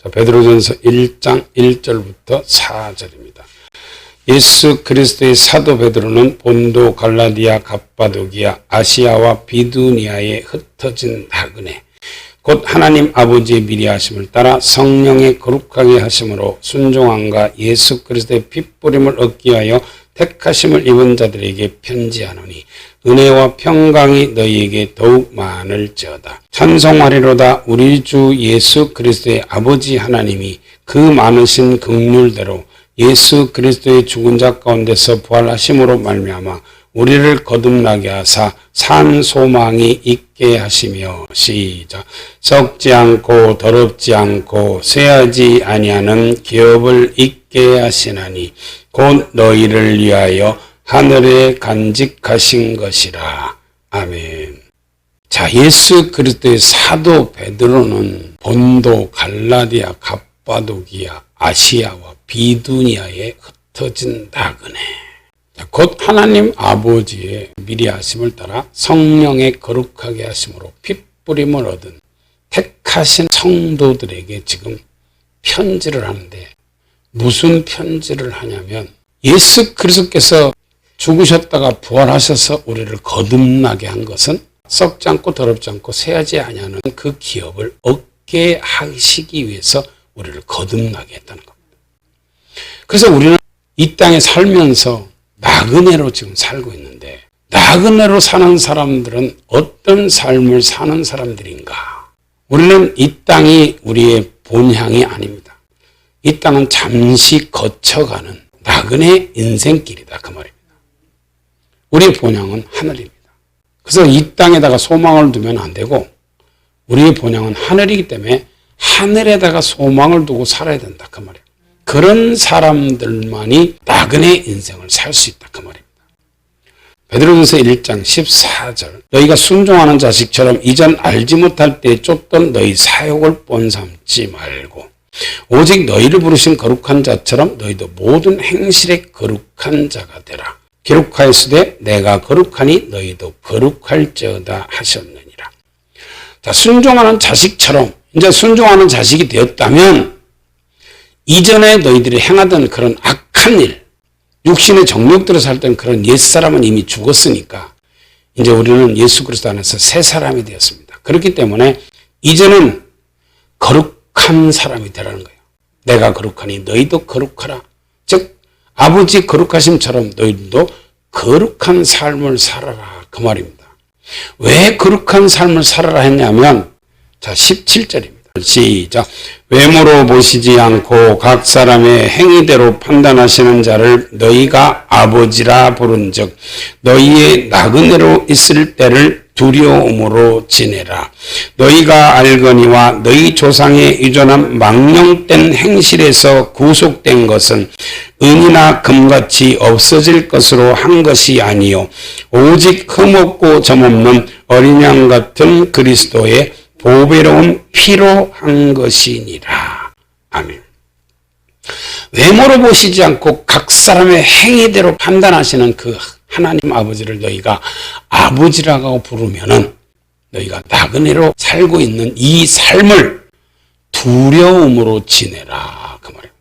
자, 베드로전서 1장 1절부터 4절입니다. 예수 그리스도의 사도 베드로는 본도, 갈라디아, 갑바도기아, 아시아와 비두니아에 흩어진 나그네, 곧 하나님 아버지의 미리 하심을 따라 성령의 거룩하게 하심으로 순종함과 예수 그리스도의 핏부림을 얻기 위하여 택하심을 입은 자들에게 편지하노니 은혜와 평강이 너희에게 더욱 많을지어다. 찬송하리로다. 우리 주 예수 그리스도의 아버지 하나님이 그 많으신 긍휼대로 예수 그리스도의 죽은 자 가운데서 부활하심으로 말미암아 우리를 거듭나게 하사 산 소망이 있게 하시며, 시작. 썩지 않고 더럽지 않고 쇠하지 아니하는 기업을 있게 하시나니 곧 너희를 위하여 하늘에 간직하신 것이라. 아멘. 자, 예수 그리스도의 사도 베드로는 본도, 갈라디아, 갑바도기아, 아시아와 비두니아에 흩어진 나그네, 곧 하나님 아버지의 미리 하심을 따라 성령의 거룩하게 하심으로 핏부림을 얻은 택하신 성도들에게 지금 편지를 하는데, 무슨 편지를 하냐면 예수 그리스도께서 죽으셨다가 부활하셔서 우리를 거듭나게 한 것은 썩지 않고 더럽지 않고 쇠하지 아니하는 그 기업을 얻게 하시기 위해서 우리를 거듭나게 했다는 겁니다. 그래서 우리는 이 땅에 살면서 나그네로 지금 살고 있는데, 나그네로 사는 사람들은 어떤 삶을 사는 사람들인가? 우리는 이 땅이 우리의 본향이 아닙니다. 이 땅은 잠시 거쳐가는 나그네 인생길이다, 그 말입니다. 우리의 본향은 하늘입니다. 그래서 이 땅에다가 소망을 두면 안 되고, 우리의 본향은 하늘이기 때문에 하늘에다가 소망을 두고 살아야 된다, 그 말이에요. 그런 사람들만이 나그네 인생을 살 수 있다, 그 말입니다. 베드로전서 1장 14절. 너희가 순종하는 자식처럼 이전 알지 못할 때에 쫓던 너희 사욕을 본삼지 말고 오직 너희를 부르신 거룩한 자처럼 너희도 모든 행실에 거룩한 자가 되라. 기록하였으되 내가 거룩하니 너희도 거룩할지어다 하셨느니라. 자, 순종하는 자식처럼, 이제 순종하는 자식이 되었다면 이전에 너희들이 행하던 그런 악한 일, 육신의 정욕대로 살던 그런 옛사람은 이미 죽었으니까 이제 우리는 예수 그리스도 안에서 새 사람이 되었습니다. 그렇기 때문에 이제는 거룩한 사람이 되라는 거예요. 내가 거룩하니 너희도 거룩하라. 즉 아버지 거룩하심처럼 너희들도 거룩한 삶을 살아라, 그 말입니다. 왜 거룩한 삶을 살아라 했냐면, 자, 17절입니다. 시작. 외모로 보시지 않고 각 사람의 행위대로 판단하시는 자를 너희가 아버지라 부른즉 너희의 나그네로 있을 때를 두려움으로 지내라. 너희가 알거니와 너희 조상의 유전한 망령된 행실에서 구속된 것은 은이나 금같이 없어질 것으로 한 것이 아니요 오직 흠없고 점없는 어린 양 같은 그리스도의 보배로운 피로 한 것이니라. 아멘. 외모로 보시지 않고 각 사람의 행위대로 판단하시는 그 하나님 아버지를 너희가 아버지라고 부르면은 너희가 나그네로 살고 있는 이 삶을 두려움으로 지내라, 그 말이에요.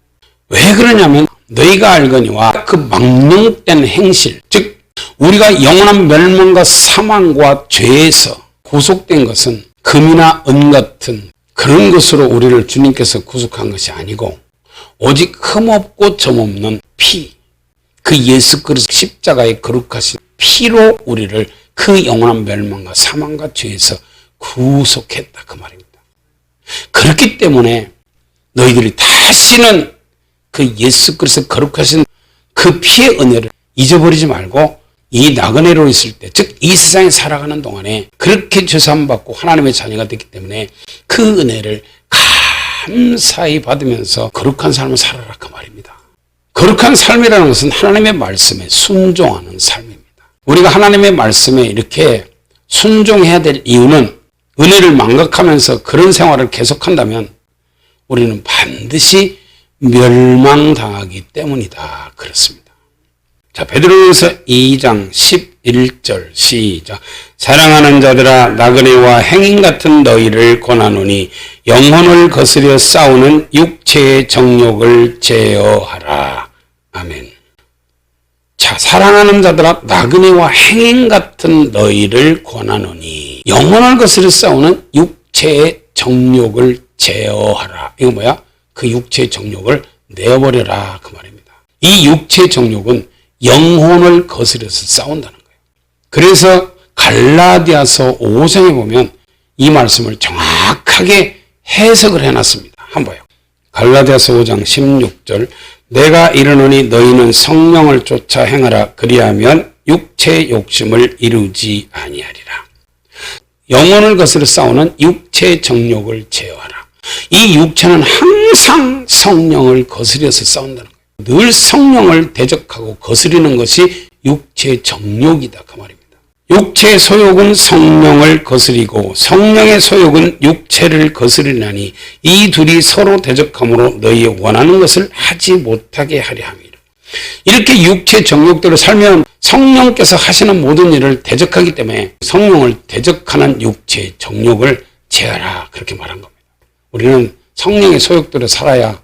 왜 그러냐면 너희가 알거니와 그 망령된 행실, 즉 우리가 영원한 멸망과 사망과 죄에서 구속된 것은 금이나 은 같은 그런 것으로 우리를 주님께서 구속한 것이 아니고 오직 흠없고 점없는 피, 그 예수 그리스도 십자가의 거룩하신 피로 우리를 그 영원한 멸망과 사망과 죄에서 구속했다, 그 말입니다. 그렇기 때문에 너희들이 다시는 그 예수 그리스도 거룩하신 그 피의 은혜를 잊어버리지 말고 이 나그네로 있을 때, 즉 이 세상에 살아가는 동안에 그렇게 죄사함받고 하나님의 자녀가 됐기 때문에 그 은혜를 감사히 받으면서 거룩한 삶을 살아라, 그 말입니다. 거룩한 삶이라는 것은 하나님의 말씀에 순종하는 삶입니다. 우리가 하나님의 말씀에 이렇게 순종해야 될 이유는 은혜를 망각하면서 그런 생활을 계속한다면 우리는 반드시 멸망당하기 때문이다, 그렇습니다. 자, 베드로전서 2장 11절 시작. 사랑하는 자들아, 나그네와 행인 같은 너희를 권하노니 영혼을 거스려 싸우는 육체의 정욕을 제어하라. 아멘. 자, 사랑하는 자들아, 나그네와 행인 같은 너희를 권하노니 영혼을 거스려 싸우는 육체의 정욕을 제어하라. 이거 뭐야? 그 육체의 정욕을 내버려라, 그 말입니다. 이 육체의 정욕은 영혼을 거스려서 싸운다는 거예요. 그래서 갈라디아서 5장에 보면 이 말씀을 정확하게 해석을 해놨습니다. 한번 봐요. 갈라디아서 5장 16절, 내가 이르노니 너희는 성령을 쫓아 행하라. 그리하면 육체의 욕심을 이루지 아니하리라. 영혼을 거스려 싸우는 육체의 정욕을 제어하라. 이 육체는 항상 성령을 거스려서 싸운다는 거예요. 늘 성령을 대적하고 거스리는 것이 육체의 정욕이다, 그 말입니다. 육체의 소욕은 성령을 거스리고 성령의 소욕은 육체를 거스리나니 이 둘이 서로 대적함으로 너희의 원하는 것을 하지 못하게 하려 함이라. 이렇게 육체의 정욕대로 살면 성령께서 하시는 모든 일을 대적하기 때문에 성령을 대적하는 육체의 정욕을 제하라, 그렇게 말한 겁니다. 우리는 성령의 소욕대로 살아야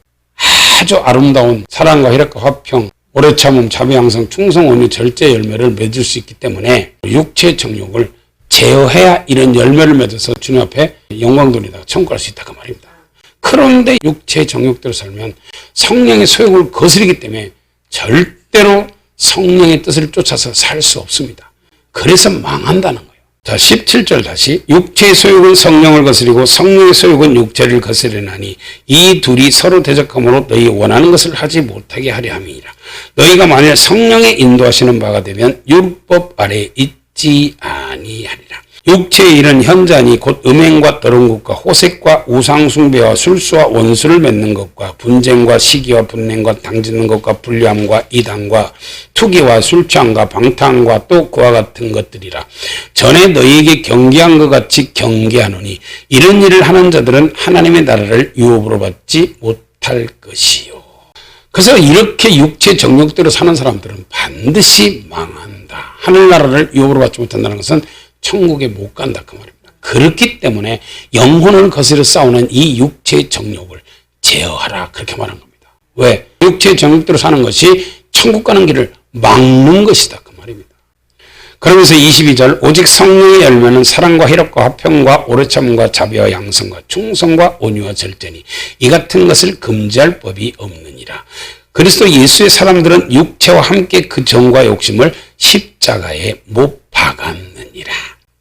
아주 아름다운 사랑과 희락과 화평, 오래 참음, 자비, 양성, 충성, 온유, 절제 열매를 맺을 수 있기 때문에 육체의 정욕을 제어해야 이런 열매를 맺어서 주님 앞에 영광 돌리다가 천국 갈 수 있다, 그 말입니다. 그런데 육체의 정욕대로 살면 성령의 소욕을 거스르기 때문에 절대로 성령의 뜻을 쫓아서 살 수 없습니다. 그래서 망한다는 거예요. 자, 17절 다시. 육체의 소욕은 성령을 거스리고 성령의 소욕은 육체를 거스리나니 이 둘이 서로 대적함으로 너희 원하는 것을 하지 못하게 하려 함이니라. 너희가 만일 성령의 인도하시는 바가 되면 율법 아래 있지 아니하리라. 육체의 일은 현자니 곧 음행과 더러운 것과 호색과 우상숭배와 술수와 원수를 맺는 것과 분쟁과 시기와 분냉과 당짓는 것과 불리함과 이단과 투기와 술취함과 방탕과 또 그와 같은 것들이라. 전에 너희에게 경계한 것 같이 경계하노니 이런 일을 하는 자들은 하나님의 나라를 유업으로 받지 못할 것이요. 그래서 이렇게 육체 정욕대로 사는 사람들은 반드시 망한다. 하늘나라를 유업으로 받지 못한다는 것은 천국에 못 간다, 그 말입니다. 그렇기 때문에 영혼을 거스려 싸우는 이 육체의 정욕을 제어하라, 그렇게 말한 겁니다. 왜? 육체의 정욕대로 사는 것이 천국 가는 길을 막는 것이다, 그 말입니다. 그러면서 22절, 오직 성령의 열매는 사랑과 희락과 화평과 오래 참음과 자비와 양성과 충성과 온유와 절제니 이 같은 것을 금지할 법이 없느니라. 그리스도 예수의 사람들은 육체와 함께 그 정과 욕심을 십자가에 못 박았느니라.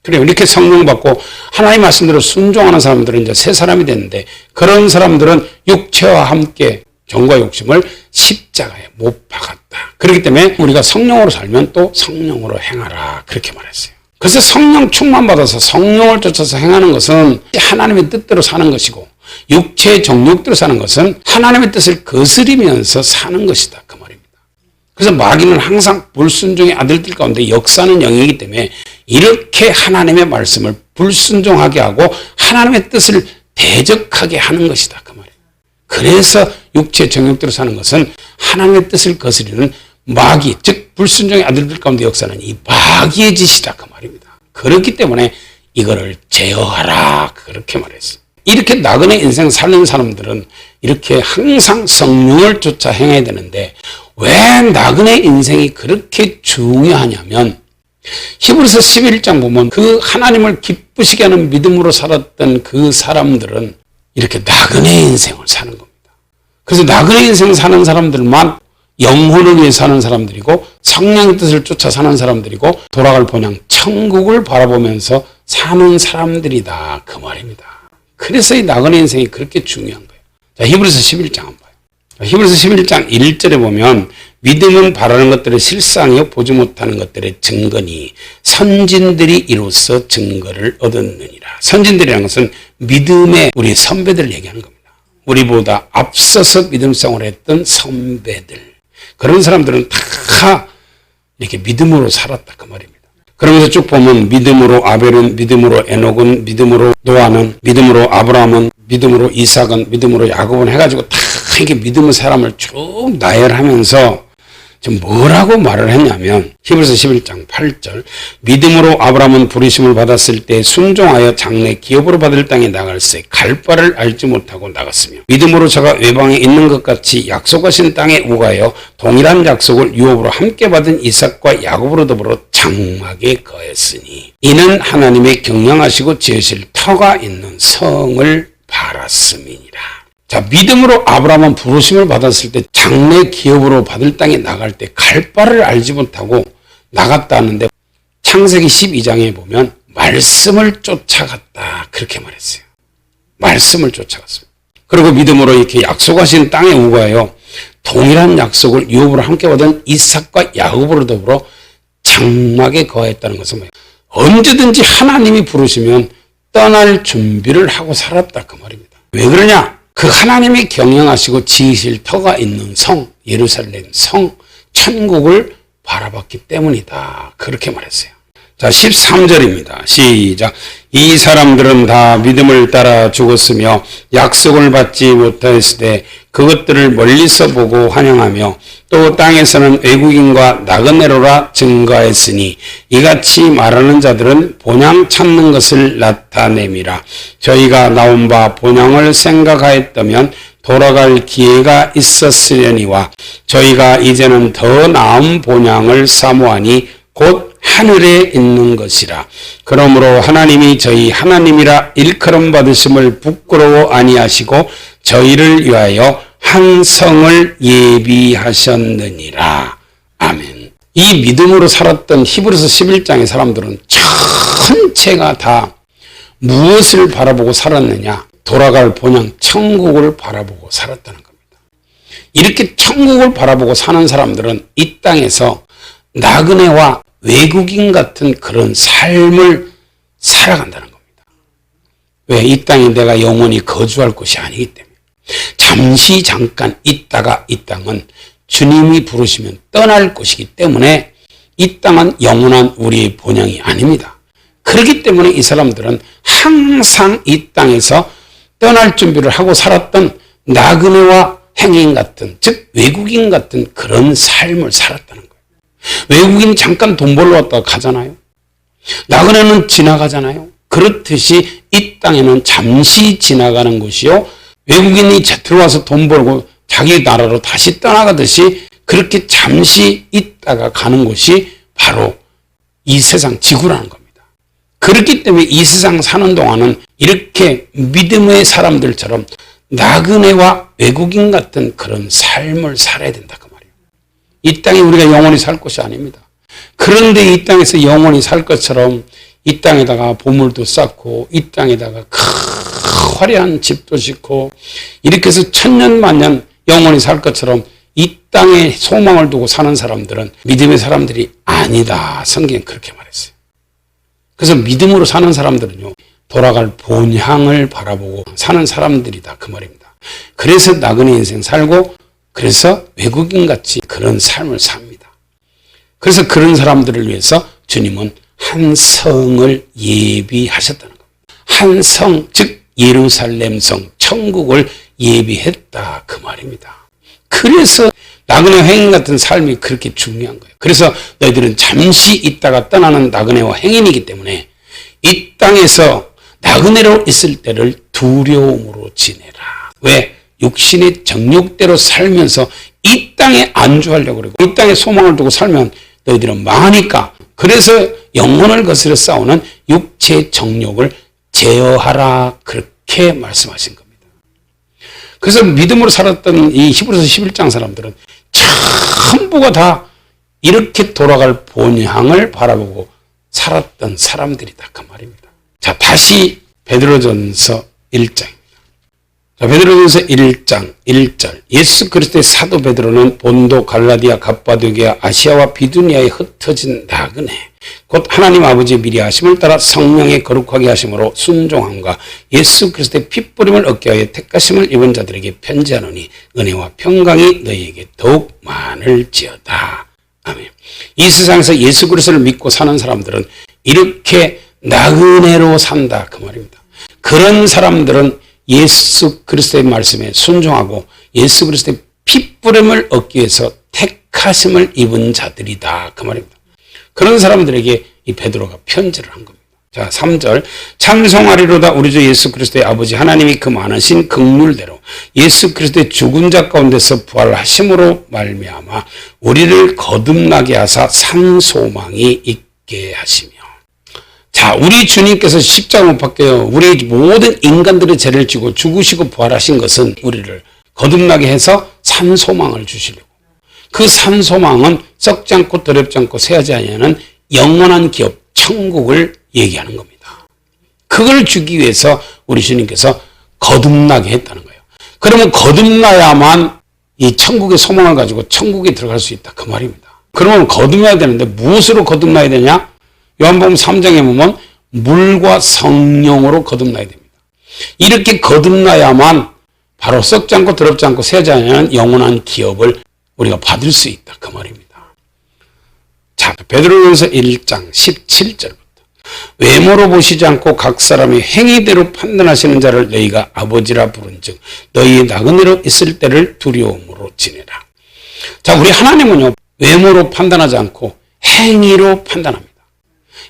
그래, 이렇게 성령 받고 하나님 말씀대로 순종하는 사람들은 이제 새 사람이 됐는데, 그런 사람들은 육체와 함께 정과 욕심을 십자가에 못 박았다. 그렇기 때문에 우리가 성령으로 살면 또 성령으로 행하라, 그렇게 말했어요. 그래서 성령 충만 받아서 성령을 쫓아서 행하는 것은 하나님의 뜻대로 사는 것이고, 육체의 정욕대로 사는 것은 하나님의 뜻을 거스리면서 사는 것이다, 그 말입니다. 그래서 마귀는 항상 불순종의 아들들 가운데 역사하는 영이기 때문에 이렇게 하나님의 말씀을 불순종하게 하고 하나님의 뜻을 대적하게 하는 것이다, 그 말이에요. 그래서 육체의 정욕대로 사는 것은 하나님의 뜻을 거스리는 마귀, 즉 불순종의 아들들 가운데 역사하는 이 마귀의 짓이다, 그 말입니다. 그렇기 때문에 이거를 제어하라, 그렇게 말했어요. 이렇게 나그네 인생 사는 사람들은 이렇게 항상 성령을 쫓아 행해야 되는데, 왜 나그네 인생이 그렇게 중요하냐면 히브리서 11장 보면 그 하나님을 기쁘시게 하는 믿음으로 살았던 그 사람들은 이렇게 나그네 인생을 사는 겁니다. 그래서 나그네 인생 사는 사람들만 영혼을 위해 사는 사람들이고 성령의 뜻을 쫓아 사는 사람들이고 돌아갈 본향 천국을 바라보면서 사는 사람들이다, 그 말입니다. 그래서 이 나그네 인생이 그렇게 중요한 거예요. 자, 히브리서 11장 한번 봐요. 히브리서 11장 1절에 보면 믿음은 바라는 것들의 실상이요 보지 못하는 것들의 증거니 선진들이 이로써 증거를 얻었느니라. 선진들이라는 것은 믿음의 우리 선배들을 얘기하는 겁니다. 우리보다 앞서서 믿음 생활을 했던 선배들. 그런 사람들은 다 이렇게 믿음으로 살았다, 그 말입니다. 그러면서 쭉 보면 믿음으로 아벨은, 믿음으로 에녹은, 믿음으로 노아는, 믿음으로 아브라함은, 믿음으로 이삭은, 믿음으로 야곱은 해가지고 다 이렇게 믿음의 사람을 쭉 나열하면서 지금 뭐라고 말을 했냐면 히브리서 11장 8절 믿음으로 아브라함은 부르심을 받았을 때 순종하여 장래 기업으로 받을 땅에 나갈새 갈 바를 알지 못하고 나갔으며 믿음으로 저가 외방에 있는 것 같이 약속하신 땅에 우가하여 동일한 약속을 유업으로 함께 받은 이삭과 야곱으로 더불어 장막에 거했으니 이는 하나님의 경영하시고 지으실 터가 있는 성을 바랐음이니라. 자, 믿음으로 아브라함은 부르심을 받았을 때 장래 기업으로 받을 땅에 나갈 때 갈 바를 알지 못하고 나갔다 하는데 창세기 12장에 보면 말씀을 쫓아갔다 그렇게 말했어요. 말씀을 쫓아갔습니다. 그리고 믿음으로 이렇게 약속하신 땅에 우거하여 동일한 약속을 유업으로 함께 받은 이삭과 야곱으로 더불어 장막에 거했다는 것은 뭐예요? 언제든지 하나님이 부르시면 떠날 준비를 하고 살았다 그 말입니다. 왜 그러냐? 그 하나님이 경영하시고 지으실 터가 있는 성, 예루살렘 성, 천국을 바라봤기 때문이다. 그렇게 말했어요. 자, 13절입니다. 시작. 이 사람들은 다 믿음을 따라 죽었으며 약속을 받지 못하였을 때 그것들을 멀리서 보고 환영하며 또 땅에서는 외국인과 나그네로라 증거했으니 이같이 말하는 자들은 본향 찾는 것을 나타냄이라. 저희가 나온 바 본향을 생각하였다면 돌아갈 기회가 있었으려니와 저희가 이제는 더 나은 본향을 사모하니 곧 하늘에 있는 것이라. 그러므로 하나님이 저희 하나님이라 일컬음 받으심을 부끄러워 아니하시고 저희를 위하여 한 성을 예비하셨느니라. 아멘. 이 믿음으로 살았던 히브리서 11장의 사람들은 전체가 다 무엇을 바라보고 살았느냐? 돌아갈 본향 천국을 바라보고 살았다는 겁니다. 이렇게 천국을 바라보고 사는 사람들은 이 땅에서 나그네와 외국인 같은 그런 삶을 살아간다는 겁니다. 왜? 이 땅에 내가 영원히 거주할 곳이 아니기 때문에. 잠시 잠깐 있다가 이 땅은 주님이 부르시면 떠날 곳이기 때문에 이 땅은 영원한 우리의 본향이 아닙니다. 그렇기 때문에 이 사람들은 항상 이 땅에서 떠날 준비를 하고 살았던 나그네와 행인 같은, 즉 외국인 같은 그런 삶을 살았다는 거예요. 외국인 잠깐 돈 벌러 왔다가 가잖아요. 나그네는 지나가잖아요. 그렇듯이 이 땅에는 잠시 지나가는 곳이요. 외국인이 들어와서 돈 벌고 자기 나라로 다시 떠나가듯이 그렇게 잠시 있다가 가는 곳이 바로 이 세상 지구라는 겁니다. 그렇기 때문에 이 세상 사는 동안은 이렇게 믿음의 사람들처럼 나그네와 외국인 같은 그런 삶을 살아야 된다 그 말이에요. 이 땅에 우리가 영원히 살 곳이 아닙니다. 그런데 이 땅에서 영원히 살 것처럼 이 땅에다가 보물도 쌓고 이 땅에다가 화려한 집도 짓고 이렇게 해서 천년만년 영원히 살 것처럼 이 땅에 소망을 두고 사는 사람들은 믿음의 사람들이 아니다. 성경은 그렇게 말했어요. 그래서 믿음으로 사는 사람들은요, 돌아갈 본향을 바라보고 사는 사람들이다 그 말입니다. 그래서 나그네 인생 살고 그래서 외국인같이 그런 삶을 삽니다. 그래서 그런 사람들을 위해서 주님은 한 성을 예비하셨다는 겁니다. 한 성, 즉 예루살렘 성, 천국을 예비했다 그 말입니다. 그래서 나그네 행인 같은 삶이 그렇게 중요한 거예요. 그래서 너희들은 잠시 있다가 떠나는 나그네와 행인이기 때문에 이 땅에서 나그네로 있을 때를 두려움으로 지내라. 왜? 육신의 정욕대로 살면서 이 땅에 안주하려고 그러고 이 땅에 소망을 두고 살면 너희들은 망하니까. 그래서 영혼을 거스려 싸우는 육체 정욕을 제어하라. 그렇게 말씀하신 겁니다. 그래서 믿음으로 살았던 이 히브리서 11장 사람들은 전부가 다 이렇게 돌아갈 본향을 바라보고 살았던 사람들이다 그 말입니다. 자, 다시 베드로전서 1장입니다. 자, 베드로전서 1장 1절. 예수 그리스도의 사도 베드로는 본도, 갈라디아, 갑바도기아, 아시아와 비두니아에 흩어진 나그네, 곧 하나님 아버지의 미리 하심을 따라 성령의 거룩하게 하심으로 순종함과 예수 그리스도의 핏부림을 얻게 하여 택하심을 입은 자들에게 편지하노니 은혜와 평강이 너희에게 더욱 많을지어다. 아멘. 이 세상에서 예수 그리스도를 믿고 사는 사람들은 이렇게 나그네로 산다 그 말입니다. 그런 사람들은 예수 그리스도의 말씀에 순종하고 예수 그리스도의 핏부림을 얻기 위해서 택하심을 입은 자들이다. 그 말입니다. 그런 사람들에게 이 베드로가 편지를 한 겁니다. 자, 3절. 찬송하리로다 우리 주 예수 그리스도의 아버지 하나님이 그 많으신 긍휼대로 예수 그리스도의 죽은 자 가운데서 부활하심으로 말미암아 우리를 거듭나게 하사 산 소망이 있게 하시며. 자, 우리 주님께서 십자가 못 박혀요. 우리 모든 인간들의 죄를 지고 죽으시고 부활하신 것은 우리를 거듭나게 해서 산 소망을 주시려고. 그 산 소망은 썩지 않고 더럽지 않고 쇠하지 아니하는 영원한 기업 천국을 얘기하는 겁니다. 그걸 주기 위해서 우리 주님께서 거듭나게 했다는 거예요. 그러면 거듭나야만 이 천국의 소망을 가지고 천국에 들어갈 수 있다. 그 말입니다. 그러면 거듭나야 되는데 무엇으로 거듭나야 되냐? 요한복음 3장에 보면 물과 성령으로 거듭나야 됩니다. 이렇게 거듭나야만 바로 썩지 않고 더럽지 않고 쇠하지 않는 영원한 기업을 우리가 받을 수 있다. 그 말입니다. 자, 베드로전서 1장 17절부터 외모로 보시지 않고 각 사람이 행위대로 판단하시는 자를 너희가 아버지라 부른즉 너희의 나그네로 있을 때를 두려움으로 지내라. 자, 우리 하나님은요 외모로 판단하지 않고 행위로 판단합니다.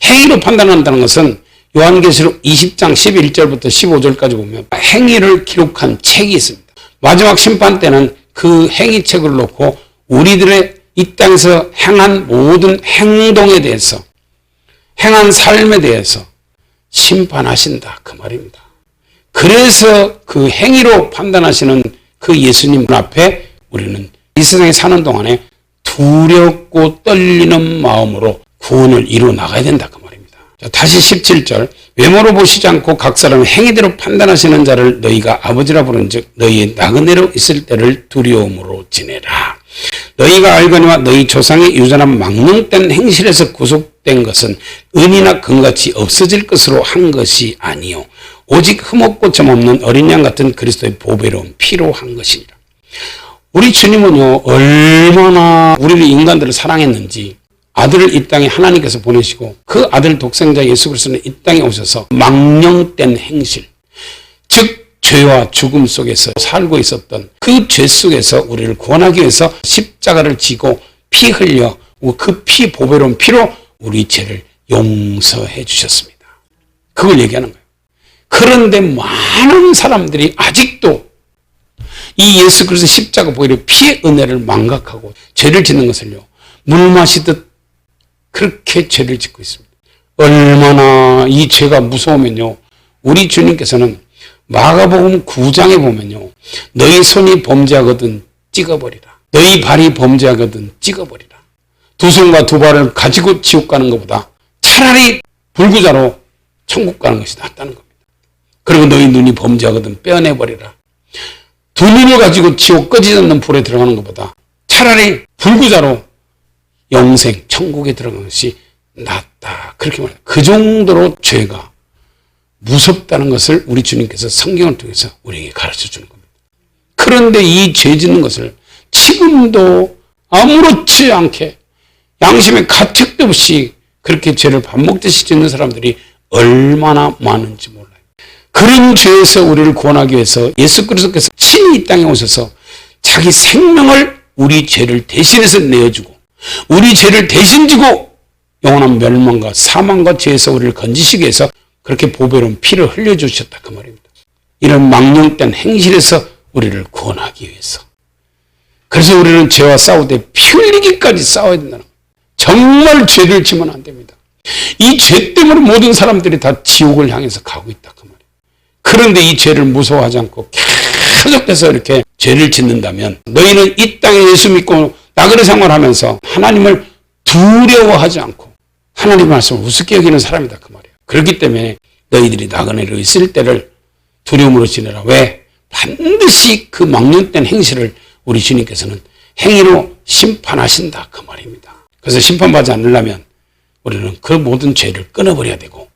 행위로 판단한다는 것은 요한계시록 20장 11절부터 15절까지 보면 행위를 기록한 책이 있습니다. 마지막 심판 때는 그 행위책을 놓고 우리들의 이 땅에서 행한 모든 행동에 대해서 행한 삶에 대해서 심판하신다. 그 말입니다. 그래서 그 행위로 판단하시는 그 예수님 앞에 우리는 이 세상에 사는 동안에 두렵고 떨리는 마음으로 구원을 이루어 나가야 된다. 그 말입니다. 자, 다시 17절. 외모로 보시지 않고 각 사람 행위대로 판단하시는 자를 너희가 아버지라 부른즉 너희의 나그네로 있을 때를 두려움으로 지내라. 너희가 알거니와 너희 조상의 유전한 망령된 행실에서 구속된 것은 은이나 금같이 없어질 것으로 한 것이 아니요 오직 흠없고 점없는 어린 양 같은 그리스도의 보배로운 피로 한 것이니라. 우리 주님은요 얼마나 우리를 인간들을 사랑했는지 아들을 이 땅에 하나님께서 보내시고 그 아들 독생자 예수 그리스도는 이 땅에 오셔서 망령된 행실, 즉 죄와 죽음 속에서 살고 있었던 그 죄 속에서 우리를 구원하기 위해서 십자가를 지고 피 흘려 그 피 보배로운 피로 우리 죄를 용서해 주셨습니다. 그걸 얘기하는 거예요. 그런데 많은 사람들이 아직도 이 예수 그리스도 십자가 보혈의 피의 은혜를 망각하고 죄를 짓는 것을요 물 마시듯 그렇게 죄를 짓고 있습니다. 얼마나 이 죄가 무서우면요 우리 주님께서는 마가복음 9장에 보면요 너희 손이 범죄하거든 찍어버리라. 너희 발이 범죄하거든 찍어버리라. 두 손과 두 발을 가지고 지옥 가는 것보다 차라리 불구자로 천국 가는 것이 낫다는 겁니다. 그리고 너희 눈이 범죄하거든 빼어내버리라. 두 눈을 가지고 지옥 꺼지지 않는 불에 들어가는 것보다 차라리 불구자로 영생 천국에 들어가는 것이 낫다. 그렇게 말해요. 그 정도로 죄가 무섭다는 것을 우리 주님께서 성경을 통해서 우리에게 가르쳐 주는 겁니다. 그런데 이 죄 짓는 것을 지금도 아무렇지 않게 양심에 가책도 없이 그렇게 죄를 밥 먹듯이 짓는 사람들이 얼마나 많은지 몰라요. 그런 죄에서 우리를 구원하기 위해서 예수 그리스도께서 친히 이 땅에 오셔서 자기 생명을 우리 죄를 대신해서 내어주고 우리 죄를 대신 지고 영원한 멸망과 사망과 죄에서 우리를 건지시기 위해서 그렇게 보배로운 피를 흘려주셨다. 그 말입니다. 이런 망령된 행실에서 우리를 구원하기 위해서. 그래서 우리는 죄와 싸우되 피 흘리기까지 싸워야 된다는 거예요. 정말 죄를 지면 안 됩니다. 이 죄 때문에 모든 사람들이 다 지옥을 향해서 가고 있다. 그 말이에요. 그런데 이 죄를 무서워하지 않고 계속해서 이렇게 죄를 짓는다면 너희는 이 땅에 예수 믿고 나그네 생활하면서 하나님을 두려워하지 않고 하나님의 말씀을 우습게 여기는 사람이다. 그 말이에요. 그렇기 때문에 너희들이 나그네로 있을 때를 두려움으로 지내라. 왜? 반드시 그 망령된 행실을 우리 주님께서는 행위로 심판하신다. 그 말입니다. 그래서 심판받지 않으려면 우리는 그 모든 죄를 끊어버려야 되고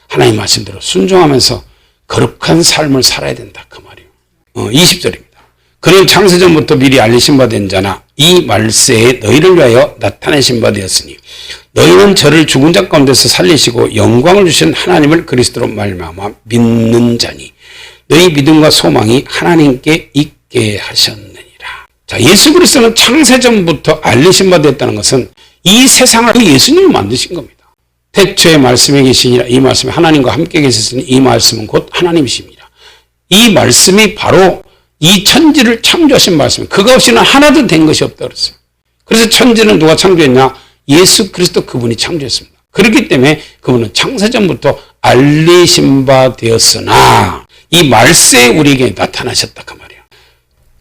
하나님 말씀대로 순종하면서 거룩한 삶을 살아야 된다. 그 말이에요. 20절입니다. 그는 창세전부터 미리 알리신 바 된 자나 이 말세에 너희를 위하여 나타내신 바 되었으니 너희는 저를 죽은 자 가운데서 살리시고 영광을 주신 하나님을 그리스도로 말미암아 믿는 자니 너희 믿음과 소망이 하나님께 있게 하셨느니라. 자, 예수 그리스도는 창세전부터 알리신 바 되었다는 것은 이 세상을 그 예수님이 만드신 겁니다. 태초에 말씀이 계시니라. 이 말씀이 하나님과 함께 계셨으니 이 말씀은 곧 하나님이십니다. 이 말씀이 바로 이 천지를 창조하신 말씀입니다. 그가 없이는 하나도 된 것이 없다 그랬어요. 그래서 천지는 누가 창조했냐? 예수 그리스도 그분이 창조했습니다. 그렇기 때문에 그분은 창세전부터 알리신 바 되었으나 이 말세에 우리에게 나타나셨다 그 말이에요.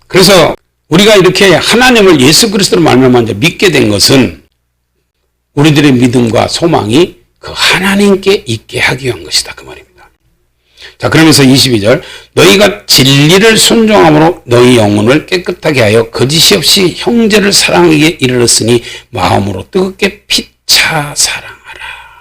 그래서 우리가 이렇게 하나님을 예수 그리스도로 말미암아 믿게 된 것은 우리들의 믿음과 소망이 그 하나님께 있게 하기 위한 것이다 그 말입니다. 자, 그러면서 22절 너희가 진리를 순종함으로 너희 영혼을 깨끗하게 하여 거짓이 없이 형제를 사랑하기에 이르렀으니 마음으로 뜨겁게 피차 사랑하라.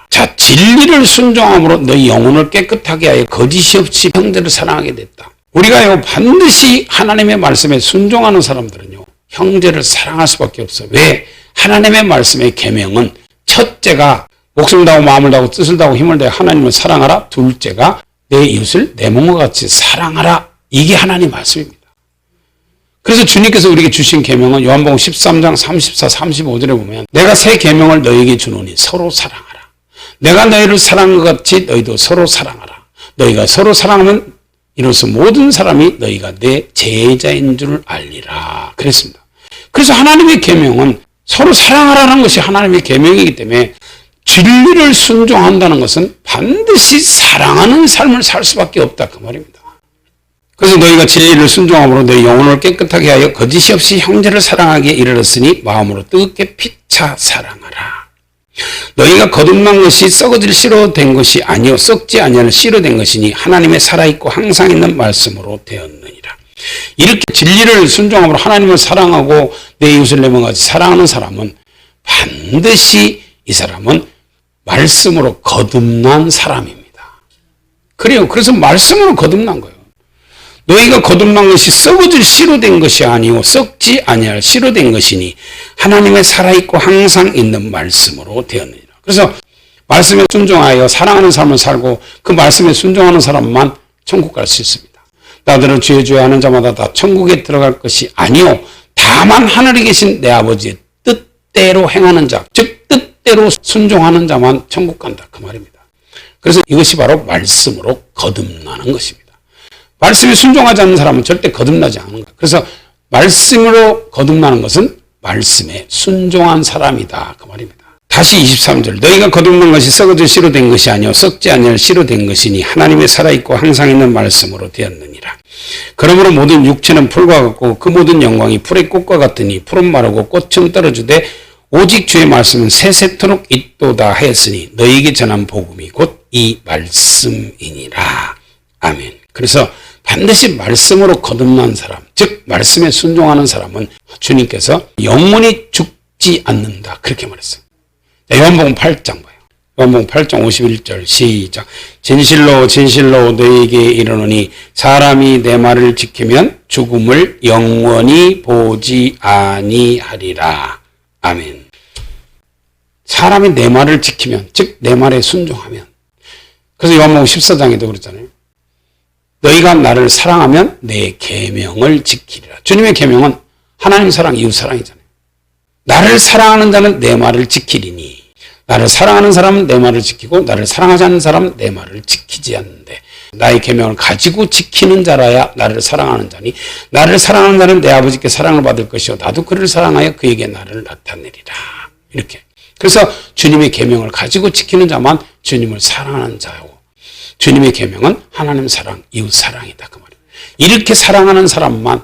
자, 진리를 순종함으로 너희 영혼을 깨끗하게 하여 거짓이 없이 형제를 사랑하게 됐다. 우리가요 반드시 하나님의 말씀에 순종하는 사람들은요 형제를 사랑할 수밖에 없어요. 왜? 하나님의 말씀의 계명은 첫째가 목숨을 다하고 마음을 다하고 뜻을 다하고 힘을 다해 하나님을 사랑하라. 둘째가 내 이웃을 내 몸과 같이 사랑하라. 이게 하나님 말씀입니다. 그래서 주님께서 우리에게 주신 계명은 요한복음 13장 34, 35절에 보면 내가 새 계명을 너희에게 주노니 서로 사랑하라. 내가 너희를 사랑한 것 같이 너희도 서로 사랑하라. 너희가 서로 사랑하면 이로써 모든 사람이 너희가 내 제자인 줄 알리라. 그랬습니다. 그래서 하나님의 계명은 서로 사랑하라는 것이 하나님의 계명이기 때문에 진리를 순종한다는 것은 반드시 사랑하는 삶을 살 수밖에 없다 그 말입니다. 그래서 너희가 진리를 순종함으로 너희 영혼을 깨끗하게 하여 거짓이 없이 형제를 사랑하기에 이르렀으니 마음으로 뜨겁게 피차 사랑하라. 너희가 거듭난 것이 썩어질 씨로 된 것이 아니요 썩지 아니하는 씨로 된 것이니 하나님의 살아있고 항상 있는 말씀으로 되었느니라. 이렇게 진리를 순종함으로 하나님을 사랑하고 내 이웃을 내 몸과 같이 사랑하는 사람은 반드시 이 사람은 말씀으로 거듭난 사람입니다. 그래요. 그래서 말씀으로 거듭난 거예요. 너희가 거듭난 것이 썩어질 씨로 된 것이 아니요 썩지 아니할 씨로 된 것이니 하나님의 살아있고 항상 있는 말씀으로 되었느니라. 그래서 말씀에 순종하여 사랑하는 삶을 살고 그 말씀에 순종하는 사람만 천국 갈 수 있습니다. 나들은 주의 주의 하는 자마다 다 천국에 들어갈 것이 아니요 다만 하늘에 계신 내 아버지의 뜻대로 행하는 자, 즉 뜻대로 순종하는 자만 천국 간다 그 말입니다. 그래서 이것이 바로 말씀으로 거듭나는 것입니다. 말씀에 순종하지 않는 사람은 절대 거듭나지 않는 거예요. 그래서 말씀으로 거듭나는 것은 말씀에 순종한 사람이다 그 말입니다. 다시 23절 너희가 거듭난 것이 썩어질 씨로 된 것이 아니요 썩지 아니할 씨로 된 것이니 하나님의 살아있고 항상 있는 말씀으로 되었느니라. 그러므로 모든 육체는 풀과 같고 그 모든 영광이 풀의 꽃과 같으니 풀은 마르고 꽃은 떨어지되 오직 주의 말씀은 세세토록 있도다 하였으니 너희에게 전한 복음이 곧 이 말씀이니라. 아멘. 그래서 반드시 말씀으로 거듭난 사람, 즉 말씀에 순종하는 사람은 주님께서 영원히 죽지 않는다 그렇게 말했어요. 요한복음 8장 봐요. 요한복음 8장 51절 시작. 진실로 진실로 너희에게 이르노니 사람이 내 말을 지키면 죽음을 영원히 보지 아니하리라. 아멘. 사람이 내 말을 지키면, 즉 내 말에 순종하면. 그래서 요한복음 14장에도 그랬잖아요. 너희가 나를 사랑하면 내 계명을 지키리라. 주님의 계명은 하나님 사랑, 이웃 사랑이잖아요. 나를 사랑하는 자는 내 말을 지키리니 나를 사랑하는 사람은 내 말을 지키고 나를 사랑하지 않는 사람은 내 말을 지키지 않는데 나의 계명을 가지고 지키는 자라야 나를 사랑하는 자니 나를 사랑하는 자는 내 아버지께 사랑을 받을 것이요 나도 그를 사랑하여 그에게 나를 나타내리라. 이렇게. 그래서 주님의 계명을 가지고 지키는 자만 주님을 사랑하는 자고 주님의 계명은 하나님 사랑, 이웃 사랑이다 그 말이에요. 이렇게 사랑하는 사람만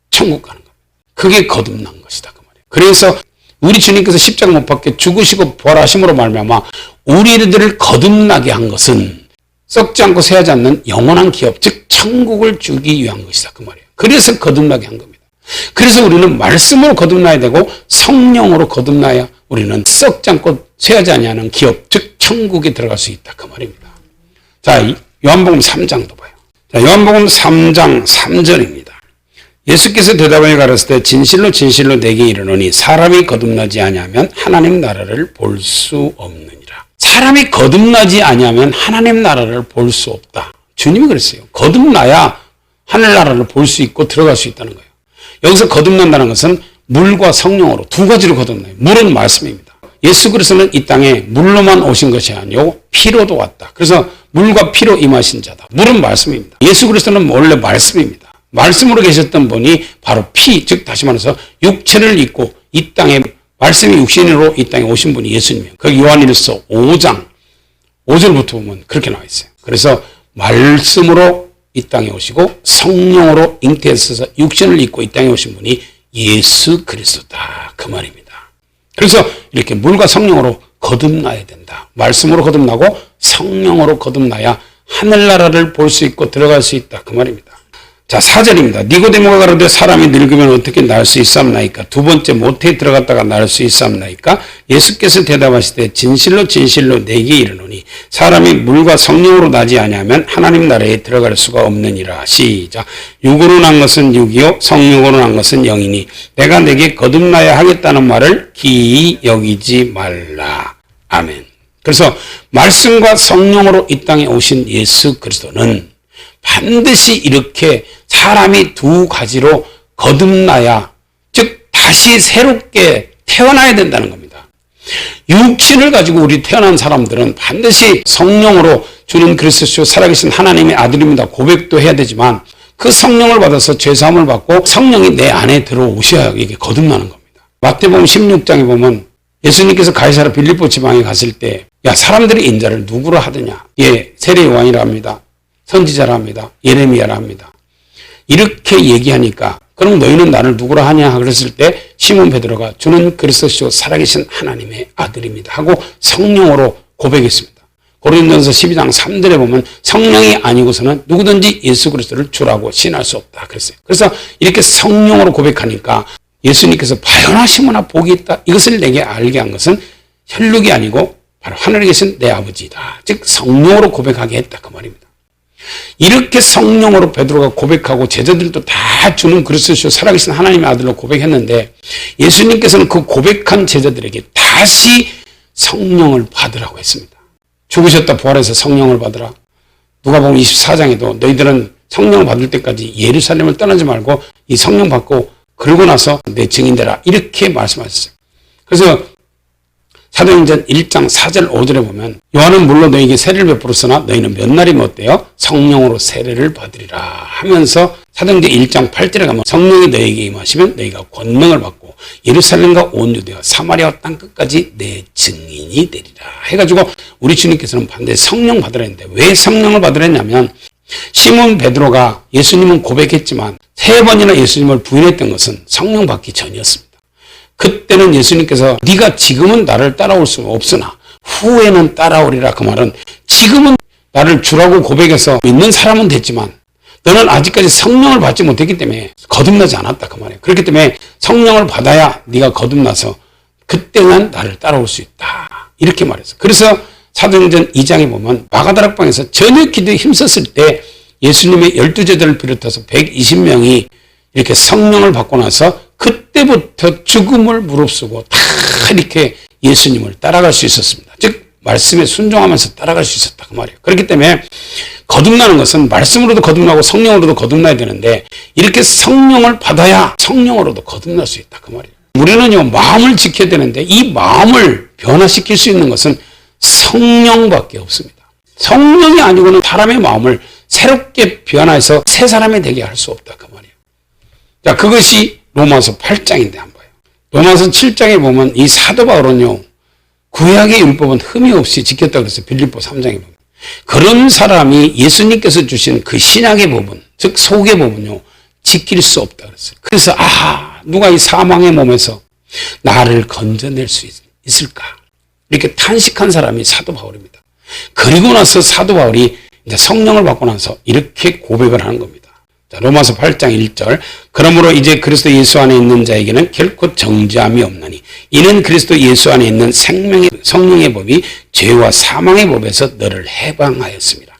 천국 가는 겁니다. 그게 거듭난 것이다 그 말이에요. 그래서 우리 주님께서 십자가 못 박혀 죽으시고 부활하심으로 말미암아 우리들을 거듭나게 한 것은 썩지 않고 쇠하지 않는 영원한 기업, 즉 천국을 주기 위한 것이다 그 말이에요. 그래서 거듭나게 한 겁니다. 그래서 우리는 말씀으로 거듭나야 되고 성령으로 거듭나야 우리는 썩지 않고 쇠하지 아니하는 기업, 즉 천국에 들어갈 수 있다 그 말입니다. 자, 요한복음 3장도 봐요. 자, 요한복음 3장 3절입니다. 예수께서 대답하여 가르칠 때 진실로 진실로 내게 이르노니 사람이 거듭나지 아니하면 하나님 나라를 볼 수 없느니라. 사람이 거듭나지 아니하면 하나님 나라를 볼 수 없다. 주님이 그랬어요. 거듭나야 하늘나라를 볼 수 있고 들어갈 수 있다는 거예요. 여기서 거듭난다는 것은 물과 성령으로 두 가지로 거듭나요. 물은 말씀입니다. 예수 그리스도는 이 땅에 물로만 오신 것이 아니고 피로도 왔다. 그래서 물과 피로 임하신 자다. 물은 말씀입니다. 예수 그리스도는 원래 말씀입니다. 말씀으로 계셨던 분이 바로 피, 즉 다시 말해서 육체를 입고 이 땅에 말씀이 육신으로 이 땅에 오신 분이 예수님이에요. 그 요한일서 5장 5절부터 보면 그렇게 나와 있어요. 그래서 말씀으로 이 땅에 오시고 성령으로 잉태하셔서 육신을 입고 이 땅에 오신 분이 예수 그리스도다. 그 말입니다. 그래서 이렇게 물과 성령으로 거듭나야 된다. 말씀으로 거듭나고 성령으로 거듭나야 하늘나라를 볼 수 있고 들어갈 수 있다. 그 말입니다. 자, 4절입니다. 니고데모가 가로되 사람이 늙으면 어떻게 날 수 있사옵나이까? 두 번째 모태에 들어갔다가 날 수 있사옵나이까? 예수께서 대답하시되 진실로 진실로 내게 이르노니 사람이 물과 성령으로 나지 아니하면 하나님 나라에 들어갈 수가 없느니라. 시작. 육으로 난 것은 육이요 성령으로 난 것은 영이니 내가 내게 거듭나야 하겠다는 말을 기이 여기지 말라. 아멘. 그래서 말씀과 성령으로 이 땅에 오신 예수 그리스도는 반드시 이렇게 사람이 두 가지로 거듭나야, 즉 다시 새롭게 태어나야 된다는 겁니다. 육신을 가지고 우리 태어난 사람들은 반드시 성령으로 주는 그리스도 살아계신 하나님의 아들입니다 고백도 해야 되지만 그 성령을 받아서 죄사함을 받고 성령이 내 안에 들어오셔야 이게 거듭나는 겁니다. 마태복음 16장에 보면 예수님께서 가이사랴 빌립보 지방에 갔을 때 야, 사람들이 인자를 누구로 하느냐? 예, 세례 요한이라 합니다. 선지자라 합니다. 예레미야라 합니다. 이렇게 얘기하니까 그럼 너희는 나를 누구라 하냐 그랬을 때 시몬 베드로가 주는 그리스도시요 살아계신 하나님의 아들입니다 하고 성령으로 고백했습니다. 고린도전서 12장 3절에 보면 성령이 아니고서는 누구든지 예수 그리스도를 주라고 신할 수 없다 그랬어요. 그래서 이렇게 성령으로 고백하니까 예수님께서 바요나시모나 복이 있다. 이것을 내게 알게 한 것은 혈육이 아니고 바로 하늘에 계신 내 아버지다. 즉 성령으로 고백하게 했다 그 말입니다. 이렇게 성령으로 베드로가 고백하고 제자들도 다 주는 그리스도시요 살아계신 하나님의 아들로 고백했는데 예수님께서는 그 고백한 제자들에게 다시 성령을 받으라고 했습니다. 죽으셨다 부활해서 성령을 받으라. 누가복음 24장에도 너희들은 성령을 받을 때까지 예루살렘을 떠나지 말고 이 성령 받고 그러고 나서 내 증인 되라 이렇게 말씀하셨어요. 그래서 사도행전 1장 4절 5절에 보면 요한은 물론 너희에게 세례를 베풀었으나 너희는 몇 날이면 어때요? 성령으로 세례를 받으리라 하면서 사도행전 1장 8절에 가면 성령이 너희에게 임하시면 너희가 권능을 받고 예루살렘과 온 유대와 사마리아와 땅끝까지 내 증인이 되리라 해가지고 우리 주님께서는 반드시 성령 받으라 했는데 왜 성령을 받으라 했냐면 시몬 베드로가 예수님은 고백했지만 3번이나 예수님을 부인했던 것은 성령 받기 전이었습니다. 그때는 예수님께서 네가 지금은 나를 따라올 수 없으나 후에는 따라오리라 그 말은 지금은 나를 주라고 고백해서 믿는 사람은 됐지만 너는 아직까지 성령을 받지 못했기 때문에 거듭나지 않았다 그 말이에요. 그렇기 때문에 성령을 받아야 네가 거듭나서 그때는 나를 따라올 수 있다 이렇게 말했어요. 그래서 사도행전 2장에 보면 마가다락방에서 저녁 기도에 힘썼을 때 예수님의 12제자를 비롯해서 120명이 이렇게 성령을 받고 나서 그때부터 죽음을 무릅쓰고 다 이렇게 예수님을 따라갈 수 있었습니다. 즉 말씀에 순종하면서 따라갈 수 있었다 그 말이에요. 그렇기 때문에 거듭나는 것은 말씀으로도 거듭나고 성령으로도 거듭나야 되는데 이렇게 성령을 받아야 성령으로도 거듭날 수 있다 그 말이에요. 우리는요 마음을 지켜야 되는데 이 마음을 변화시킬 수 있는 것은 성령밖에 없습니다. 성령이 아니고는 사람의 마음을 새롭게 변화해서 새 사람이 되게 할 수 없다 그 말이에요. 자, 그것이 로마서 8장인데 한번 봐요. 로마서 7장에 보면 이 사도 바울은요 구약의 율법은 흠이 없이 지켰다 그래서 빌립보 3장에 보면 그런 사람이 예수님께서 주신 그 신약의 법은 즉 속의 법은요 지킬 수 없다 그랬어요. 그래서 누가 이 사망의 몸에서 나를 건져낼 수 있을까 이렇게 탄식한 사람이 사도 바울입니다. 그리고 나서 사도 바울이 이제 성령을 받고 나서 이렇게 고백을 하는 겁니다. 자, 로마서 8장 1절 그러므로 이제 그리스도 예수 안에 있는 자에게는 결코 정죄함이 없나니 이는 그리스도 예수 안에 있는 생명의 성령의 법이 죄와 사망의 법에서 너를 해방하였습니다.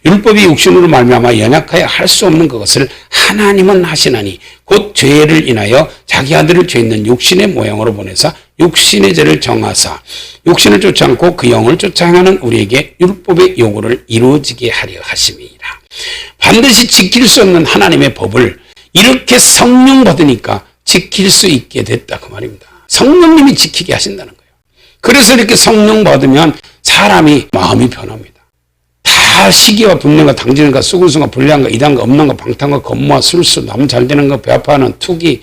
율법이 육신으로 말미암아 연약하여 할 수 없는 그것을 하나님은 하시나니 곧 죄를 인하여 자기 아들을 죄 있는 육신의 모양으로 보내사 육신의 죄를 정하사 육신을 쫓지 않고 그 영을 쫓아 행하는 우리에게 율법의 요구를 이루어지게 하려 하심이라. 반드시 지킬 수 없는 하나님의 법을 이렇게 성령 받으니까 지킬 수 있게 됐다 그 말입니다. 성령님이 지키게 하신다는 거예요. 그래서 이렇게 성령 받으면 사람이 마음이 변합니다. 다 시기와 분열과 당진과 수군수가 불량과 이단과 음란과 방탕과 건모와 술수, 남 잘되는 거, 배 아파하는 투기,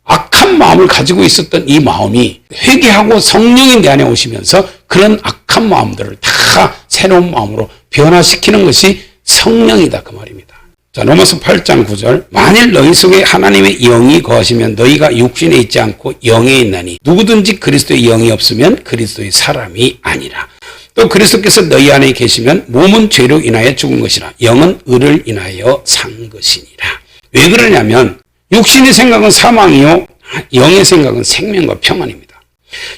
악한 마음을 가지고 있었던 이 마음이 회개하고 성령이 내 안에 오시면서 그런 악한 마음들을 다 새로운 마음으로 변화시키는 것이 성령이다 그 말입니다. 자, 로마서 8장 9절. 만일 너희 속에 하나님의 영이 거하시면 너희가 육신에 있지 않고 영에 있나니 누구든지 그리스도의 영이 없으면 그리스도의 사람이 아니라. 또 그리스도께서 너희 안에 계시면 몸은 죄로 인하여 죽은 것이라 영은 의를 인하여 산 것이니라. 왜 그러냐면 육신의 생각은 사망이요 영의 생각은 생명과 평안입니다.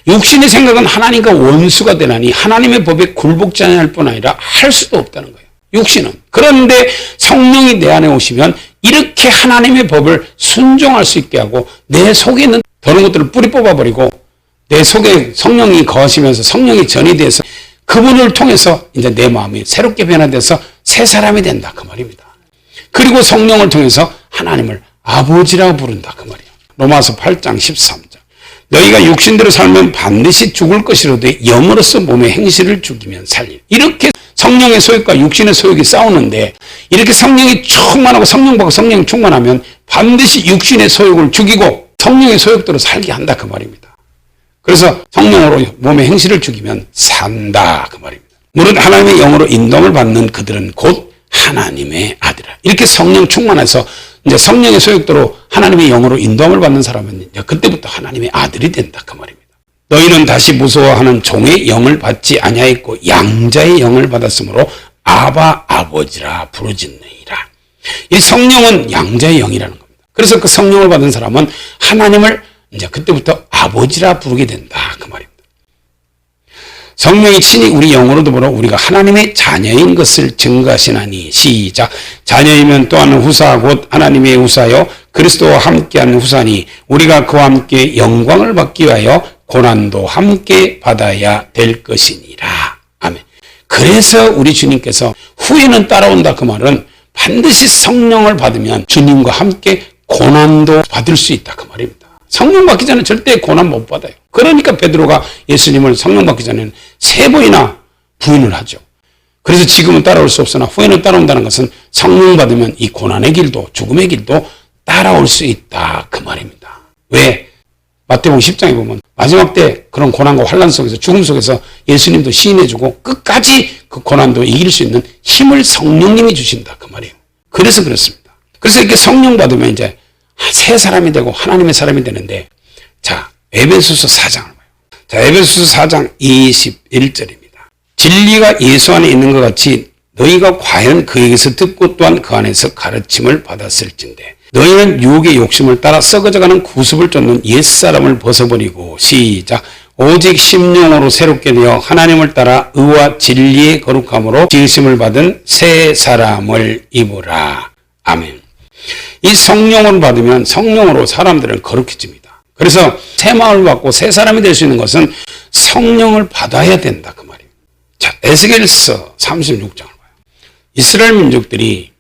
육신의 생각은 하나님과 원수가 되나니 하나님의 법에 굴복지 않을 뿐 아니라 할 수도 없다는 거예요. 육신은. 그런데 성령이 내 안에 오시면 이렇게 하나님의 법을 순종할 수 있게 하고 내 속에 있는 더러운 것들을 뿌리 뽑아버리고 내 속에 성령이 거하시면서 성령이 전이 돼서 그분을 통해서 이제 내 마음이 새롭게 변화돼서 새 사람이 된다 그 말입니다. 그리고 성령을 통해서 하나님을 아버지라고 부른다 그 말이에요. 로마서 8장 13절. 너희가 육신대로 살면 반드시 죽을 것이로되 영으로서 몸의 행실을 죽이면 살리라. 이렇게 성령의 소욕과 육신의 소욕이 싸우는데 이렇게 성령이 충만하고 성령받고 성령이 충만하면 반드시 육신의 소욕을 죽이고 성령의 소욕대로 살게 한다 그 말입니다. 그래서 성령으로 몸의 행실을 죽이면 산다 그 말입니다. 무릇 하나님의 영으로 인도함을 받는 그들은 곧 하나님의 아들이라. 이렇게 성령 충만해서 이제 성령의 소욕대로 하나님의 영으로 인도함을 받는 사람은 이제 그때부터 하나님의 아들이 된다 그 말입니다. 너희는 다시 무서워하는 종의 영을 받지 아니하였고 양자의 영을 받았으므로 아바 아버지라 부르짖느니라. 이 성령은 양자의 영이라는 겁니다. 그래서 그 성령을 받은 사람은 하나님을 이제 그때부터 아버지라 부르게 된다 그 말입니다. 성령이 친히 우리 영으로 더불어 우리가 하나님의 자녀인 것을 증거하시나니. 시작. 자녀이면 또한 후사 곧 하나님의 후사요 그리스도와 함께하는 후사니 우리가 그와 함께 영광을 받기 위하여 고난도 함께 받아야 될 것이니라. 아멘. 그래서 우리 주님께서 후에는 따라온다 그 말은 반드시 성령을 받으면 주님과 함께 고난도 받을 수 있다 그 말입니다. 성령 받기 전에 절대 고난 못 받아요. 그러니까 베드로가 예수님을 성령 받기 전에는 3번이나 부인을 하죠. 그래서 지금은 따라올 수 없으나 후에는 따라온다는 것은 성령 받으면 이 고난의 길도 죽음의 길도 따라올 수 있다 그 말입니다. 왜? 마태복음 10장에 보면 마지막 때 그런 고난과 환난 속에서 죽음 속에서 예수님도 시인해주고 끝까지 그 고난도 이길 수 있는 힘을 성령님이 주신다 그 말이에요. 그래서 그렇습니다. 그래서 이렇게 성령 받으면 이제 새 사람이 되고 하나님의 사람이 되는데, 자, 에베소서 4장을 봐요. 자, 에베소서 4장 21절입니다. 진리가 예수 안에 있는 것 같이 너희가 과연 그에게서 듣고 또한 그 안에서 가르침을 받았을진데 너희는 유혹의 욕심을 따라 썩어져가는 구습을 쫓는 옛사람을 벗어버리고. 시작. 오직 심령으로 새롭게 되어 하나님을 따라 의와 진리의 거룩함으로 지으심을 받은 새 사람을 입으라. 아멘. 이 성령을 받으면 성령으로 사람들은 거룩해집니다. 그래서 새 마음을 받고 새 사람이 될 수 있는 것은 성령을 받아야 된다 그 말이에요. 자, 에스겔서 36장을 봐요. 이스라엘 민족들이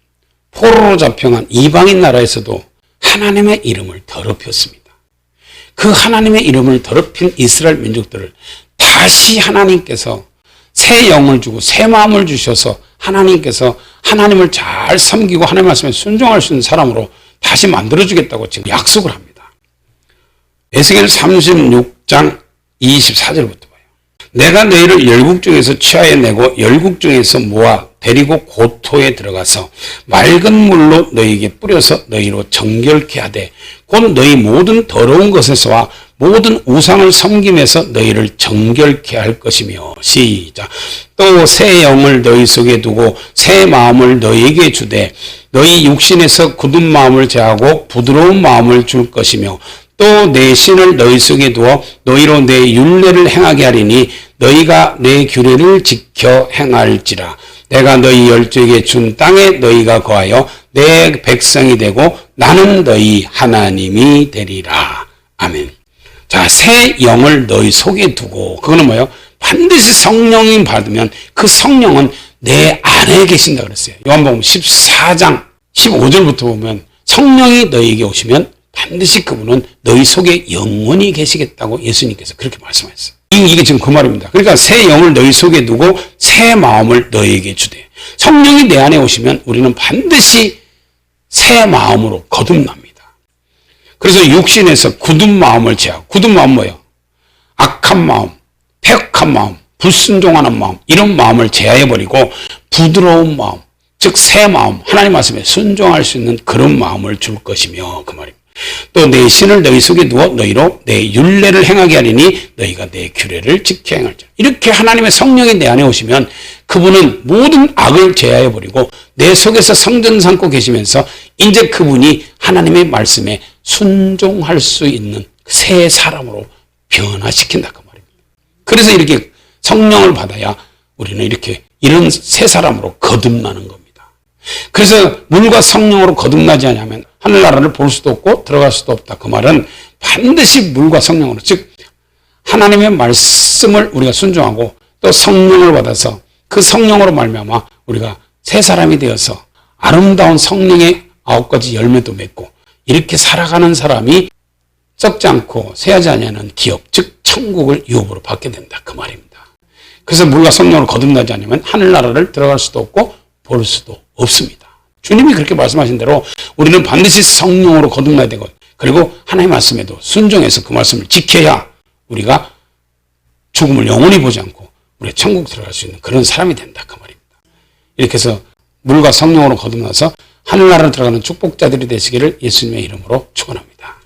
포로로 잡혀간 이방인 나라에서도 하나님의 이름을 더럽혔습니다. 그 하나님의 이름을 더럽힌 이스라엘 민족들을 다시 하나님께서 새 영을 주고 새 마음을 주셔서 하나님께서 하나님을 잘 섬기고 하나님 말씀에 순종할 수 있는 사람으로 다시 만들어주겠다고 지금 약속을 합니다. 에스겔 36장 24절부터 봐요. 내가 너희를 열국 중에서 취하여 내고 열국 중에서 모아 데리고 고토에 들어가서 맑은 물로 너희에게 뿌려서 너희로 정결케 하되 곧 너희 모든 더러운 것에서와 모든 우상을 섬김에서 너희를 정결케 할 것이며. 시작. 또 새 영을 너희 속에 두고 새 마음을 너희에게 주되 너희 육신에서 굳은 마음을 제하고 부드러운 마음을 줄 것이며 또 내 신을 너희 속에 두어 너희로 내 율례를 행하게 하리니 너희가 내 규례를 지켜 행할지라. 내가 너희 열조에게 준 땅에 너희가 거하여 내 백성이 되고 나는 너희 하나님이 되리라. 아멘. 자, 새 영을 너희 속에 두고, 그거는 뭐예요? 반드시 성령님 받으면 그 성령은 내 안에 계신다 그랬어요. 요한복음 14장 15절부터 보면 성령이 너희에게 오시면 반드시 그분은 너희 속에 영원히 계시겠다고 예수님께서 그렇게 말씀하셨어요. 이게 지금 그 말입니다. 그러니까 새 영을 너희 속에 두고 새 마음을 너희에게 주되, 성령이 내 안에 오시면 우리는 반드시 새 마음으로 거듭납니다. 그래서 육신에서 굳은 마음을 제하고, 굳은 마음 뭐예요? 악한 마음, 패역한 마음, 불순종하는 마음, 이런 마음을 제하해버리고 부드러운 마음, 즉 새 마음, 하나님 말씀에 순종할 수 있는 그런 마음을 줄 것이며, 그 말입니다. 또 내 신을 너희 속에 두어 너희로 내 율례를 행하게 하리니 너희가 내 규례를 지켜 행할지라. 이렇게 하나님의 성령이 내 안에 오시면 그분은 모든 악을 제하해버리고 내 속에서 성전 삼고 계시면서 이제 그분이 하나님의 말씀에 순종할 수 있는 새 사람으로 변화시킨다, 그 말입니다. 그래서 이렇게 성령을 받아야 우리는 이렇게 이런 새 사람으로 거듭나는 겁니다. 그래서 물과 성령으로 거듭나지 않으면 하늘나라를 볼 수도 없고 들어갈 수도 없다. 그 말은 반드시 물과 성령으로, 즉 하나님의 말씀을 우리가 순종하고 또 성령을 받아서 그 성령으로 말미암아 우리가 새 사람이 되어서 아름다운 성령의 9가지 열매도 맺고 이렇게 살아가는 사람이 썩지 않고 쇠하지 아니하는 기업, 즉 천국을 유업으로 받게 된다, 그 말입니다. 그래서 물과 성령으로 거듭나지 않으면 하늘나라를 들어갈 수도 없고 볼 수도 없습니다. 주님이 그렇게 말씀하신 대로 우리는 반드시 성령으로 거듭나야 되고, 그리고 하나님의 말씀에도 순종해서 그 말씀을 지켜야 우리가 죽음을 영원히 보지 않고 우리 천국 들어갈 수 있는 그런 사람이 된다, 그 말입니다. 이렇게 해서 물과 성령으로 거듭나서 하늘나라로 들어가는 축복자들이 되시기를 예수님의 이름으로 축원합니다.